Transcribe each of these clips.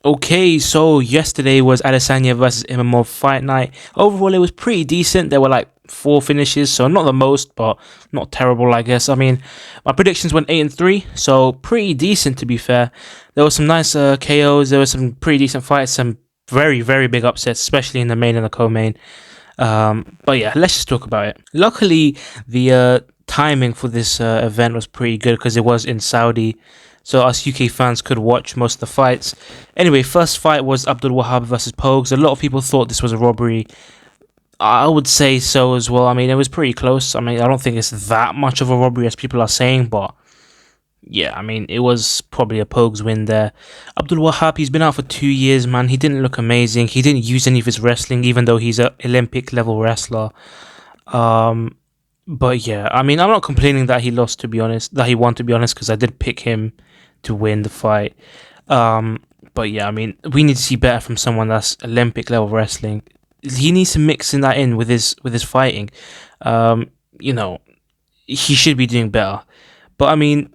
Okay, so yesterday was Adesanya versus MMO fight night. Overall, it was pretty decent. There were like four finishes, so not the most, but not terrible, I guess. I mean, my predictions went 8-3, so pretty decent to be fair. There were some nice KOs. There were some pretty decent fights. Some very, very big upsets, especially in the main and the co-main. But yeah, let's just talk about it. Luckily, the timing for this event was pretty good because it was in Saudi, so us UK fans could watch most of the fights. Anyway, first fight was Abdul Wahab versus Pogues. A lot of people thought this was a robbery. I would say so as well. I mean, it was pretty close. I mean, I don't think it's that much of a robbery as people are saying, but yeah, I mean, it was probably a Pogues win there. Abdul Wahab, he's been out for 2 years, man. He didn't look amazing. He didn't use any of his wrestling, even though he's an Olympic level wrestler. But yeah, I mean, I'm not complaining that he lost, to be honest, that he won, to be honest, because I did pick him to win the fight. But yeah, I mean, we need to see better from someone that's Olympic level wrestling. He needs to mix in that in with his fighting. You know, he should be doing better. But I mean,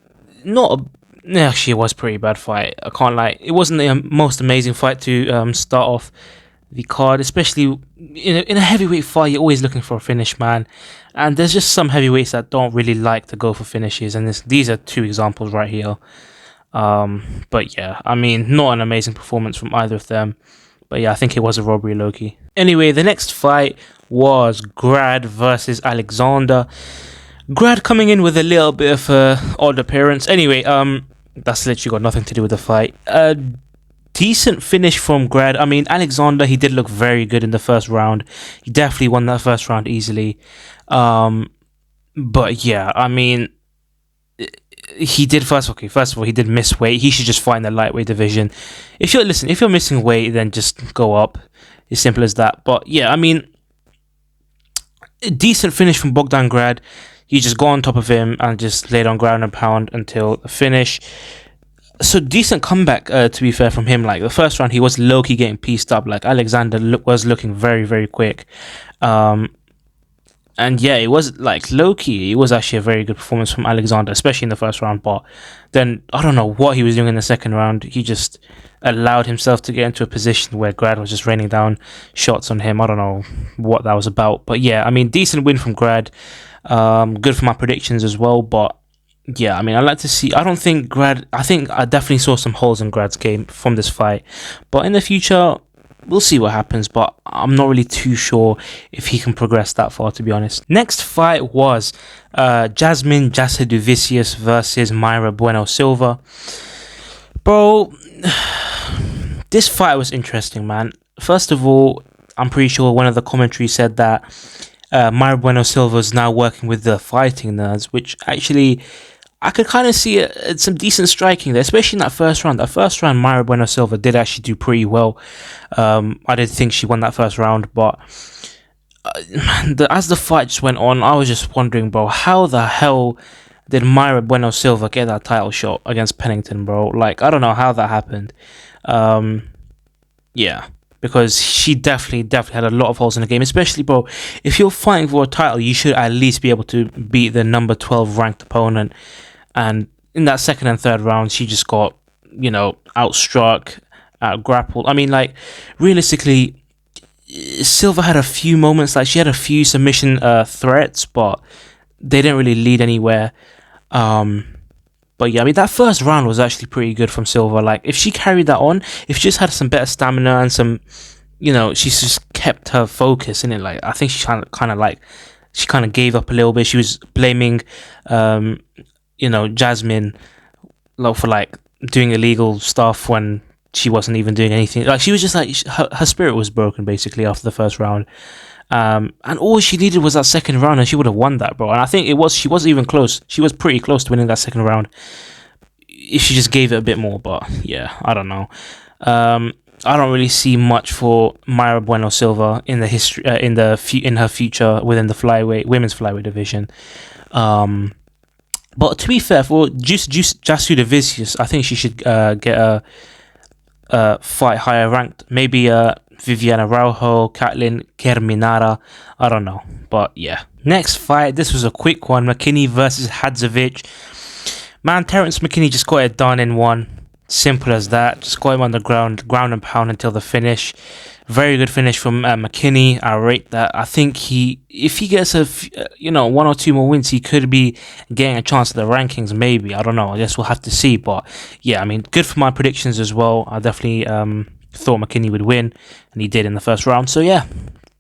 actually, it was a pretty bad fight. I can't lie. It wasn't the most amazing fight to start off the card, especially in a heavyweight fight. You're always looking for a finish, man. And there's just some heavyweights that don't really like to go for finishes, and these are two examples right here. But yeah, I mean, not an amazing performance from either of them. But yeah, I think it was a robbery, low-key. Anyway, the next fight was Grad versus Alexander. Grad coming in with a little bit of odd appearance. Anyway, that's literally got nothing to do with the fight. Decent finish from Grad. I mean, Alexander, he did look very good in the first round. He definitely won that first round easily. But yeah, I mean, he did first of all, he did miss weight. He should just fight in the lightweight division. If you're missing weight, then just go up. As simple as that. But yeah, I mean, a decent finish from Bogdan Grad. He just got on top of him and just laid on ground and pound until the finish. So decent comeback, to be fair, from him. Like the first round, he was low-key getting pieced up. Like Alexander was looking very, very quick. And yeah, it was like low-key. It was actually a very good performance from Alexander, especially in the first round. But then I don't know what he was doing in the second round. He just allowed himself to get into a position where Grad was just raining down shots on him. I don't know what that was about. But yeah, I mean, decent win from Grad. Good for my predictions as well. But yeah, I mean, I'd like to see. I think I definitely saw some holes in Grad's game from this fight. But in the future, we'll see what happens, but I'm not really too sure if he can progress that far, to be honest. Next fight was Jasmine Jasudavicius versus Mayra Bueno Silva. Bro, this fight was interesting, man. First of all, I'm pretty sure one of the commentaries said that Mayra Bueno Silva is now working with the fighting nerds, which actually I could kind of see some decent striking there, especially in that first round. That first round, Mayra Bueno Silva did actually do pretty well. I didn't think she won that first round, but as the fight just went on, I was just wondering, bro, how the hell did Mayra Bueno Silva get that title shot against Pennington, bro? Like, I don't know how that happened. Yeah, because she definitely had a lot of holes in the game, especially, bro, if you're fighting for a title, you should at least be able to beat the number 12 ranked opponent. And in that second and third round, she just got, outstruck, out-grappled. I mean, like, realistically, Silva had a few moments, like, she had a few submission threats, but they didn't really lead anywhere. But yeah, I mean, that first round was actually pretty good from Silva. Like, if she carried that on, if she just had some better stamina and some, she's just kept her focus in it. Like, I think she kind of gave up a little bit. She was blaming, Jasmine, for like doing illegal stuff when she wasn't even doing anything. Like, she was just like, her spirit was broken basically after the first round. And all she needed was that second round, and she would have won that, bro. And I think she wasn't even close. She was pretty close to winning that second round if she just gave it a bit more. But yeah, I don't know. I don't really see much for Mayra Bueno Silva in the history, in her future within the women's flyweight division. But to be fair, for Jasudavicius, I think she should get a fight higher ranked. Maybe Viviana Araujo, Katlin Kerminara, I don't know. But yeah. Next fight, this was a quick one. Mckin versus Hadzovic. Man, Terence McKinney just got it done in one. Simple as that. Just got him on the ground and pound until the finish. Very good finish from Mckin. I rate that. I think if he gets one or two more wins, he could be getting a chance at the rankings. Maybe, I don't know. I guess we'll have to see. But yeah, I mean, good for my predictions as well. I definitely thought Mckin would win, and he did in the first round. So yeah,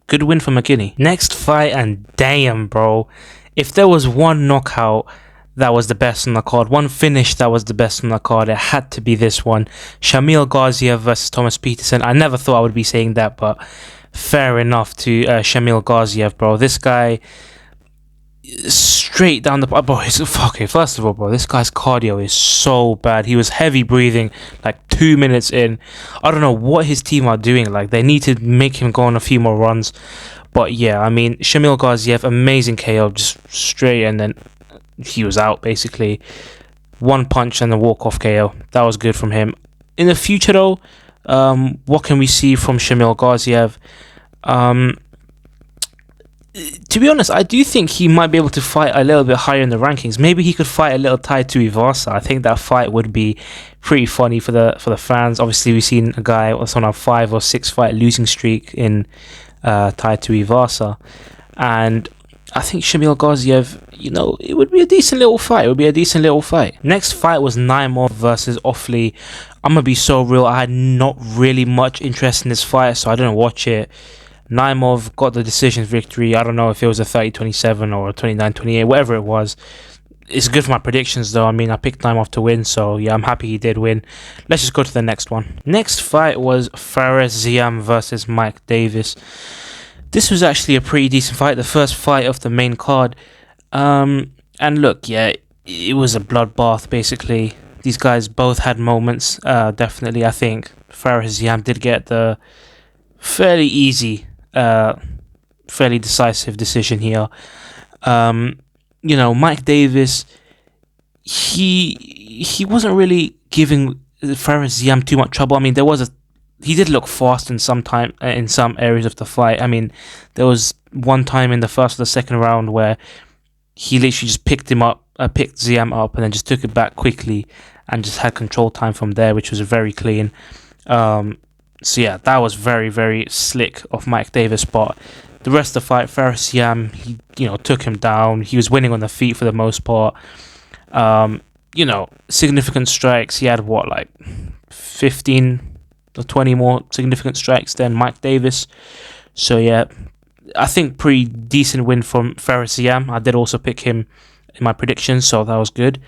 good win for Mckin. Next fight, and damn, bro, if there was one knockout that was the best on the card, one finish that was the best on the card, it had to be this one. Shamil Gazia versus Thomas Peterson. I never thought I would be saying that, but fair enough to Shamil Gaziev, bro. This guy, straight down the... Bro, okay, first of all, bro, this guy's cardio is so bad. He was heavy breathing like 2 minutes in. I don't know what his team are doing. Like, they need to make him go on a few more runs. But yeah, I mean, Shamil Gaziev, amazing KO, just straight, and then he was out, basically. One punch and a walk-off KO. That was good from him. In the future, though, what can we see from Shamil Gaziev? To be honest, I do think he might be able to fight a little bit higher in the rankings. Maybe he could fight a little Tai Tuivasa. I think that fight would be pretty funny for the fans. Obviously, we've seen a guy that's on a 5 or 6 fight losing streak in Tai Tuivasa, and I think Shamil Gaziev, it would be a decent little fight. Next fight was Naov versus Offley. I'm going to be so real. I had not really much interest in this fight, so I didn't watch it. Naimov got the decision victory. I don't know if it was a 30-27 or a 29-28, whatever it was. It's good for my predictions, though. I mean, I picked Naimov to win, so yeah, I'm happy he did win. Let's just go to the next one. Next fight was Faris Xam versus Mike Davis. This was actually a pretty decent fight, the first fight of the main card. And look, yeah, it was a bloodbath, basically. These guys both had moments, definitely. I think Faris Xam did get the fairly easy, fairly decisive decision here. Mike Davis, he wasn't really giving Faris Xam too much trouble. I mean, he did look fast in some areas of the fight. I mean, there was one time in the first or the second round where he literally just picked Xam up, and then just took it back quickly and just had control time from there, which was very clean. So yeah, that was very, very slick of Mike Davis. But the rest of the fight, Faris Xam, he took him down. He was winning on the feet for the most part. Significant strikes. He had 15 or 20 more significant strikes than Mike Davis. So yeah, I think pretty decent win from Faris Xam. I did also pick him in my predictions, so that was good.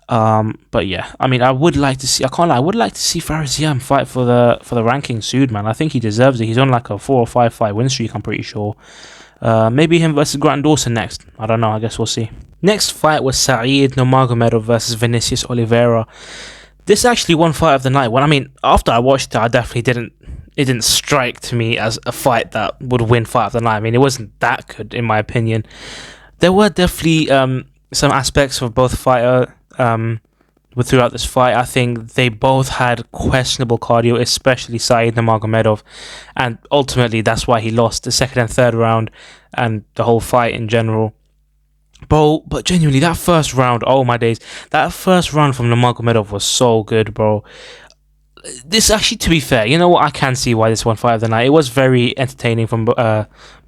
But yeah, I mean, I would like to see Faris Xam fight for the rankings soon, man. I think he deserves it. He's on like a 4 or 5 fight win streak, I'm pretty sure. Maybe him versus Grant Dawson next. I don't know, I guess we'll see. Next fight was Saeed Nurmagomedov versus Vinicius Oliveira. This actually one fight of the night. After I watched it, I definitely didn't strike to me as a fight that would win fight of the night. I mean, it wasn't that good in my opinion. There were definitely some aspects of both fighter throughout this fight. I think they both had questionable cardio, especially Saeed Nurmagomedov, and ultimately that's why he lost the second and third round and the whole fight in general. Bro, but genuinely, that first round, oh my days, that first round from Nurmagomedov was so good, bro. This actually, to be fair, you know what, I can see why this won fight of the night. It was very entertaining from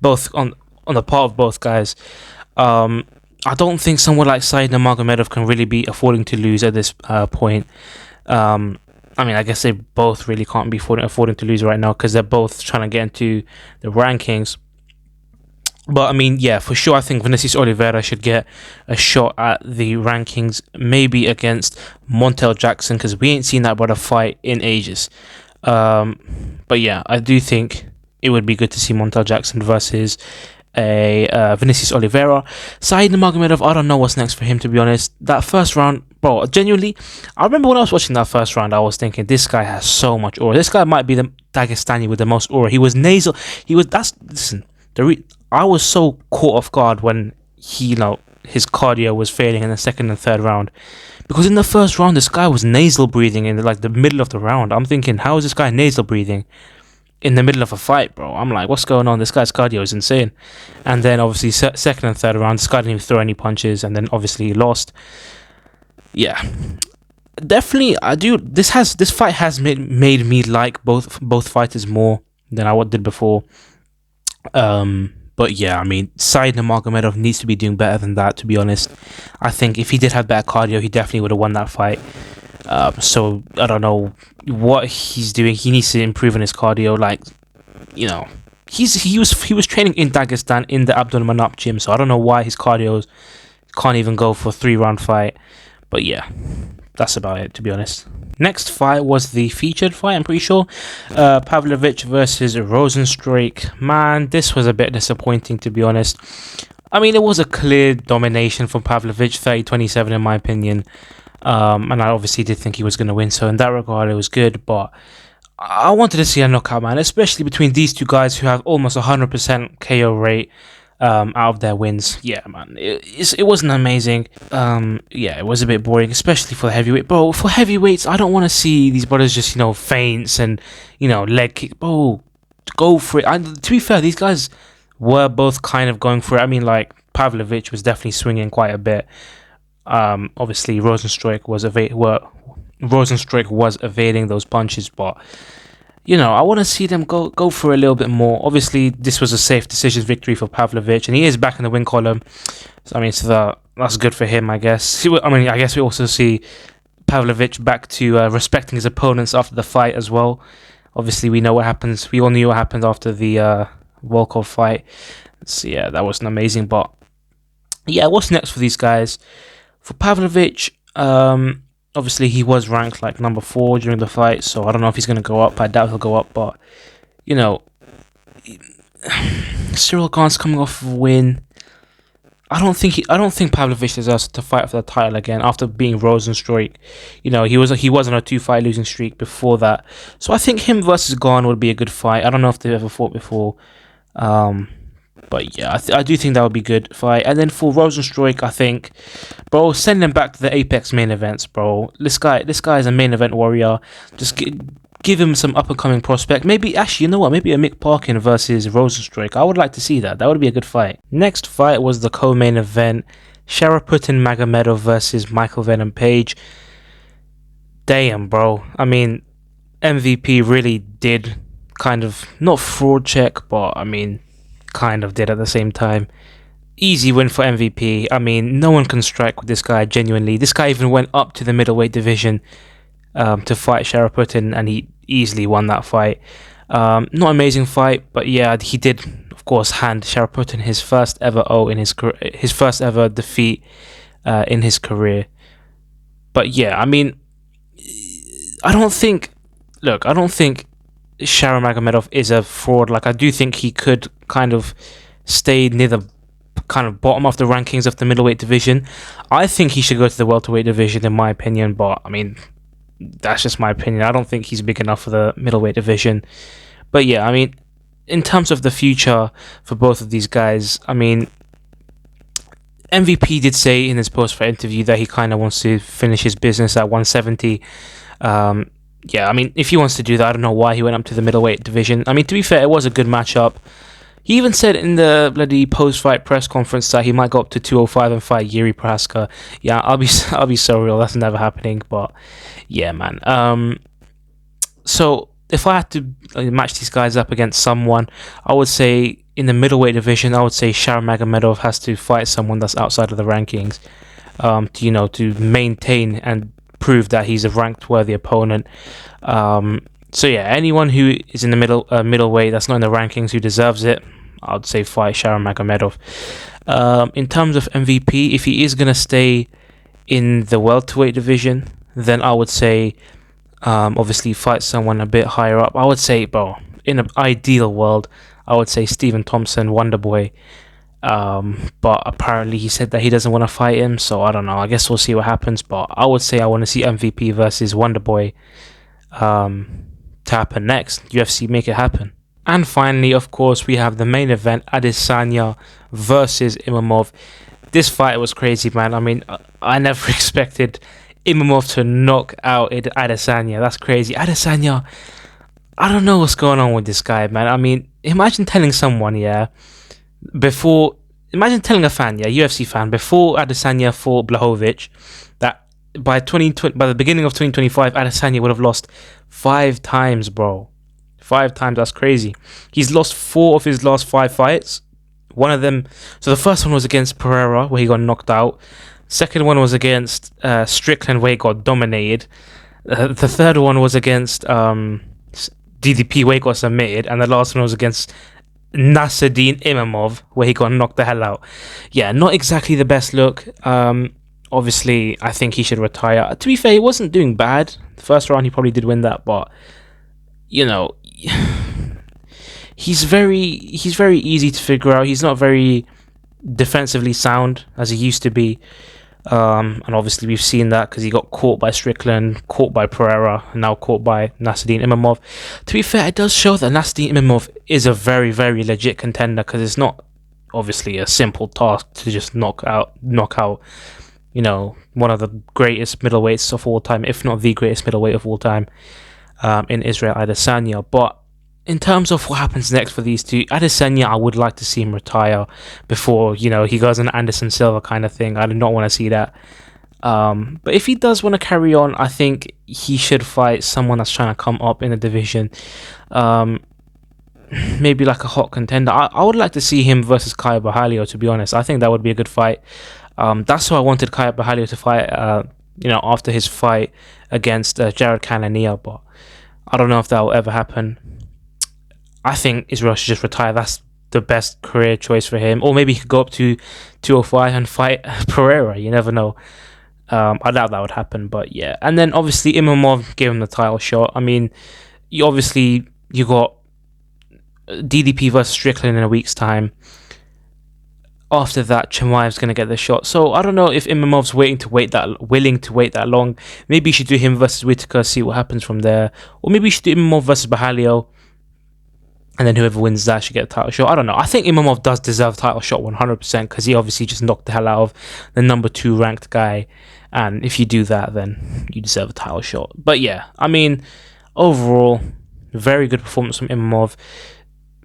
both on the part of both guys. I don't think someone like Saeed Nurmagomedov can really be affording to lose at this point. I guess they both really can't be affording to lose right now because they're both trying to get into the rankings. But I mean, yeah, for sure, I think Vinicius Oliveira should get a shot at the rankings, maybe against Montel Jackson, because we ain't seen that brother fight in ages. But yeah, I do think it would be good to see Montel Jackson versus Vinicius Oliveira. Saeed Nurmagomedov, I don't know what's next for him, to be honest. That first round, bro, genuinely, I remember when I was watching that first round, I was thinking, this guy has so much aura. This guy might be the Dagestani with the most aura. He was nasal. I was so caught off guard when his cardio was failing in the second and third round, because in the first round this guy was nasal breathing in the middle of the round. I'm thinking, how is this guy nasal breathing in the middle of a fight, bro? I'm like, what's going on? This guy's cardio is insane. And then obviously second and third round, this guy didn't even throw any punches, and then obviously he lost. Yeah, Definitely, I do. This fight has made me like both fighters more than I did before. But yeah, I mean, Said Nurmagomedov needs to be doing better than that. To be honest, I think if he did have better cardio, he definitely would have won that fight. So I don't know what he's doing. He needs to improve on his cardio. Like, you know, he was training in Dagestan in the Abdul Manap gym. So I don't know why his cardio can't even go for a 3-round fight. But yeah, that's about it, to be honest. Next fight was the featured fight, I'm pretty sure. Pavlovich versus Rozenstruik. Man, this was a bit disappointing, to be honest. I mean, it was a clear domination from Pavlovich, 30-27 in my opinion. And I obviously did think he was going to win, so in that regard, it was good. But I wanted to see a knockout, man, especially between these two guys who have almost 100% KO rate. Out of their wins. Yeah, man, it wasn't amazing. Yeah, it was a bit boring, especially for the heavyweight. Bro, for heavyweights, I don't want to see these brothers just, feints and, leg kick. Bro, go for it. To be fair, these guys were both kind of going for it. I mean, like, Pavlovich was definitely swinging quite a bit. Obviously, Rozenstruik was evading those punches, but I want to see them go for a little bit more. Obviously, this was a safe decision victory for Pavlovich, and he is back in the win column. So, I mean, that's good for him, I guess. I guess we also see Pavlovich back to respecting his opponents after the fight as well. Obviously, we know what happens. We all knew what happened after the Volkov fight. So, yeah, that wasn't amazing. But, yeah, what's next for these guys? For Pavlovich, obviously, he was ranked like number 4 during the fight, so I don't know if he's going to go up. I doubt he'll go up, but, Cyril Gane's coming off a win. I don't think Pavlovich deserves to fight for the title again after being Rozenstruik. He was on a 2-fight losing streak before that. So I think him versus Gane would be a good fight. I don't know if they've ever fought before. But yeah, I do think that would be a good fight. And then for Rozenstruik, I think, bro, send him back to the Apex main events, bro. This guy is a main event warrior. Just give him some up and coming prospect. Maybe, actually, you know what? Maybe a Mick Parkin versus Rozenstruik. I would like to see that. That would be a good fight. Next fight was the co-main event: Sharaputin Magomedov versus Michael Venom Page. Damn, bro. I mean, MVP really did kind of not fraud check, but I mean, kind of did at the same time. Easy win for MVP. I mean, no one can strike with this guy, genuinely. This guy even went up to the middleweight division to fight Sharaputin, and he easily won that fight. Not amazing fight, but yeah, he did, of course, hand Sharaputin his first ever his first ever defeat in his career. But yeah, I mean, I don't think Sharon Magomedov is a fraud. Like, I do think he could kind of stay near the kind of bottom of the rankings of the middleweight division. I think he should go to the welterweight division, in my opinion, but I mean, that's just my opinion. I don't think he's big enough for the middleweight division. But yeah, I mean, in terms of the future for both of these guys, I mean, MVP did say in his post-fight interview that he kind of wants to finish his business at 170. Yeah, I mean, if he wants to do that, I don't know why he went up to the middleweight division. I mean, to be fair, it was a good matchup. He even said in the bloody post-fight press conference that he might go up to 205 and fight Yuri Prohaska. Yeah, I'll be so real. That's never happening. But yeah, man. So if I had to match these guys up against someone, I would say in the middleweight division, I would say Sharon Magomedov has to fight someone that's outside of the rankings, to maintain and prove that he's a ranked worthy opponent. So yeah, anyone who is in the middleweight that's not in the rankings who deserves it, I'd say fight Sharon Magomedov. In terms of MVP, if he is gonna stay in the welterweight division, then I would say obviously fight someone a bit higher up. I would say, bro, in an ideal world, I would say Stephen Thompson, Wonderboy. But apparently he said that he doesn't want to fight him, so I don't know. I guess we'll see what happens. But I would say I want to see MVP versus Wonderboy to happen next. UFC, make it happen. And finally, of course, we have the main event: Adesanya versus Imamov. This fight was crazy, man. I mean, I never expected Imamov to knock out Adesanya. That's crazy. Adesanya, I don't know what's going on with this guy, man. I mean, imagine telling someone, imagine telling a fan, UFC fan, before Adesanya fought Pavlovich, that by the beginning of 2025, Adesanya would have lost 5 times, bro. 5 times. That's crazy. He's lost 4 of his last 5 fights. One of them. So the first one was against Pereira, where he got knocked out. Second one was against Strickland, where he got dominated. The third one was against DDP, where he got submitted, and the last one was against Nasruddin Imavov, where he got knocked the hell out. Yeah, not exactly the best look. Obviously, I think he should retire. To be fair, he wasn't doing bad. The first round, he probably did win that, but you know, he's very easy to figure out. He's not very defensively sound as he used to be. And obviously we've seen that because he got caught by Strickland, caught by Pereira, and now caught by Nasruddin Imavov. To be fair, it does show that Nasruddin Imavov is a very, very legit contender, because it's not obviously a simple task to just knock out, you know, one of the greatest middleweights of all time, if not the greatest middleweight of all time, in Israel Adesanya. But in terms of what happens next for these two, Adesanya, I would like to see him retire before, you know, he goes an Anderson Silva kind of thing. I do not want to see that. But if he does want to carry on, I think he should fight someone that's trying to come up in the division. Maybe like a hot contender. I would like to see him versus Kaya Bahalio, to be honest. I think that would be a good fight. That's who I wanted Kaya Bahalio to fight, you know, after his fight against Jared Cannonier, but I don't know if that will ever happen. I think Israel should just retire. That's the best career choice for him. Or maybe he could go up to 205 and fight Pereira. You never know. I doubt that would happen, but yeah. And then obviously Imavov gave him the title shot. I mean, you got DDP versus Strickland in a week's time. After that, Chimaev's going to get the shot. So I don't know if Imavov's willing to wait that long. Maybe you should do him versus Whittaker, see what happens from there. Or maybe you should do Imavov versus Bahalio, and then whoever wins that should get a title shot. I don't know. I think Imavov does deserve a title shot 100%, because he obviously just knocked the hell out of the number 2 ranked guy. And if you do that, then you deserve a title shot. But yeah, I mean, overall, very good performance from Imavov.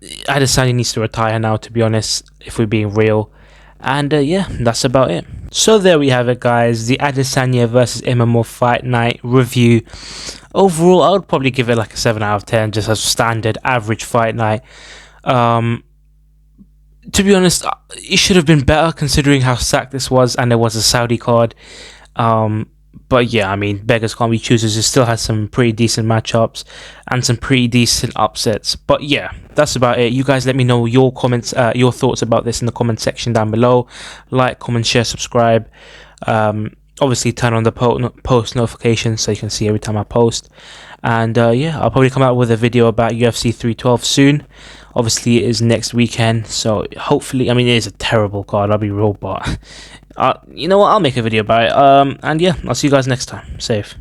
Adesanya needs to retire now, to be honest, if we're being real. And yeah, that's about it. So there we have it, guys. The Adesanya versus Imavov fight night review. Overall, I would probably give it like a 7 out of 10, just as standard average fight night. To be honest, it should have been better considering how stacked this was, and there was a Saudi card. But yeah, I mean, beggars can't be choosers. It still has some pretty decent matchups and some pretty decent upsets. But yeah, that's about it. You guys let me know your comments, your thoughts about this in the comment section down below. Like, comment, share, subscribe. Obviously, turn on the post notifications so you can see every time I post. And yeah, I'll probably come out with a video about UFC 312 soon. Obviously, it is next weekend, so hopefully, I mean, it is a terrible card, I'll be real, but you know what, I'll make a video about it. And yeah, I'll see you guys next time. Safe.